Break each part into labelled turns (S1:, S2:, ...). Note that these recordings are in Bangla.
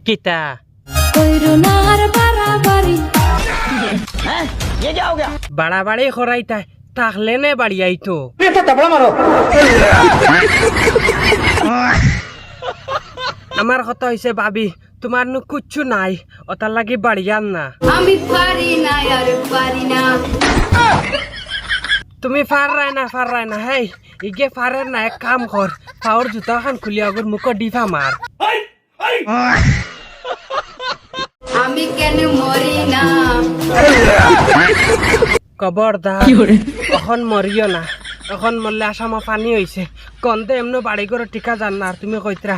S1: কিতা বাড়াবাড়ি করাইতা তাহলে নে বাড়ি আইতো আমার কথা হইছে ভাবি তোমার নু কুচ্ছু নাই ওটার লাগি বাড়ি আন না
S2: আমি পারি না আর পারি না
S1: তুমি ফার না হেই ইগে ফারের না এক কাম কর পাওয়ার জুতা খান খুলি আগর মুখ ডিফা মার
S2: আমি কেন মরি না
S1: খবরদার এখন মরিও না এখন মরলে আসামা পানি হইছে কন্দে এমন বাড়ি করে টিকা জান না আর তুমি কইতরা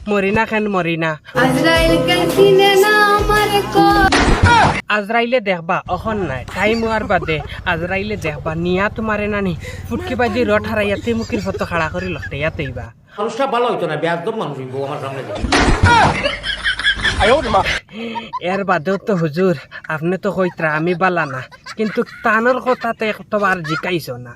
S1: মরি না কেন মরি না
S2: আজরাইল কেন চিনে না আমার কো
S1: আজরাইলে দেখবা এখন নাই টাইম হওয়ার বাদে আজরাইলে দেখবা নিয়া তোমারে নানি ফুটকি বাজি রট হারাইয়া মুখির ফটো খাড়া করে লটাইয়া তৈবা
S3: মানুষটা ভালো হইতো না বেয়াদব মানুষ হইব আমার সামনে
S1: এর বাদেও তো হুজুর আপনি তো কইতরা আমি বালা না কিন্তু তানোর কথাতে একটাবার জিকাইছো না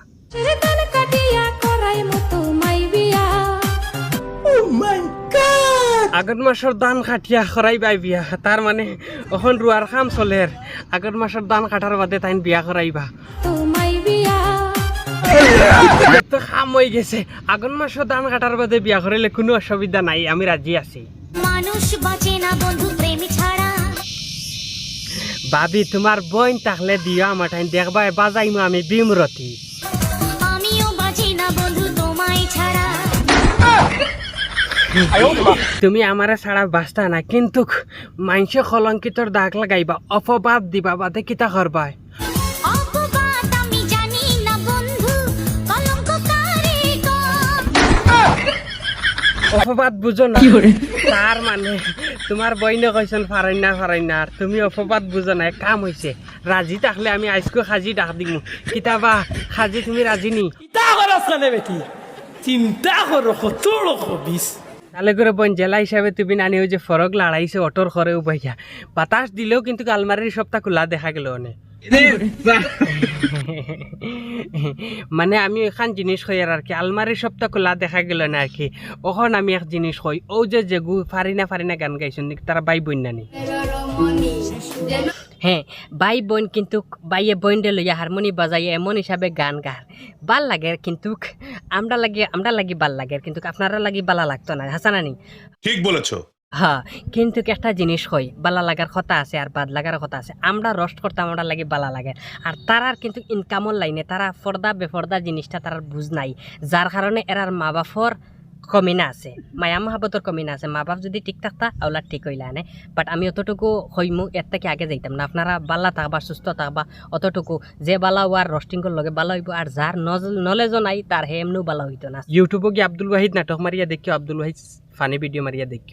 S1: আগত মাসের দান খাটিয়া খরাই বাই বিয়া তার মানে এখন রুয়ার খাম চলের আগত মাসের দান খাটার বাদে তাইন বিয়া করাইবা তো খাম হয়ে গেছে আগত মাসের দান কাটার বাদে বিয়া করাইলে কোনো অসুবিধা নাই আমি রাজি আছি
S4: মানুষ বাঁচে না বন্ধু প্রেম ছাড়া
S1: ভাবি তোমার বোন তাহলে দিও আমার টাইম দেখবা বাজাইমু আমি বিমরতি
S4: আমিও বাঁচি না বন্ধু তোমায় ছাড়া
S1: তুমি আমারে ছাড়া বাঁচতা না কিন্তু মাইনসে কলঙ্কিতর দাগ লাগাইবা অপবাদ দিবা বাদে কিতা করবাই
S4: অপবাদ আমি জানি না বন্ধু কলঙ্ক কারে গো
S1: অপবাদ বুঝো না তার মানে তোমার বইনে কইছেন ফারাই না আর তুমি অপবাদ বুঝো না কাম হইছে রাজি থাকলে আমি আজকে খাজি ডাক দিমু কিতাবা খাজি তুমি রাজি নি
S3: চিন্তা করো কত বিষ
S1: তাহলে করে বোন জেলা হিসাবে তুমি নানি ওই যে ফরক লাড়াইছে অটোর ঘরে উপাইয়া বাতাস দিলেও কিন্তু আলমারির সপ্তাহ খোলা দেখা গেল অনেক মানে আমি এখান জিনিস কই আর কি আলমারির সপ্তাহ খোলা দেখা গেল না আর কি ওখান আমি এক জিনিস কই ও যে যেগু ফারি না গান গাইছেন তারা বাই বোন নানি হ্যাঁ বাই বোন কিন্তু বাইয়ে বোনডে লইয়া হারমোনি বাজাই এমন হিসাবে গান গার ভাল লাগে কিন্তু আমরা লাগি ভাল লাগে কিন্তু আপনারা লাগি বালা লাগতো না হাসানানি
S5: ঠিক বলেছো
S1: হ্যাঁ কিন্তু একটা জিনিস হয় বালা লাগার কথা আছে আর বাদ লাগার কথা আছে আমরা রোস্ট করতাম আমরা লাগি বালা লাগে আর তারার কিন্তু ইনকামর লাইনে তারা ফর্দা বেফর্দা জিনিসটা তার বুঝ নাই যার কারণে এরার মা বাপর কমিনা আছে মায়া মহাবতর কমিনা আছে মা বাপ যদি ঠিক থাকতা আওলা ঠিক হইলা আনে বাট আমি অতটুকু হইমু এর থেকে আগে যাইতাম না আপনারা বালা থাকবা সুস্থ থাকবা অতটুকু যে বালা আর রোস্টিংয়ের লগে বালা হইব আর যার নলেজও নাই তার হে এমনিও বালা হইতো না ইউটিউবে গিয়ে আব্দুল ওয়াহিদ নাটক মারিয়া দেখিও আব্দুল ওয়াহিদ ফানি ভিডিও মারিয়া দেখিও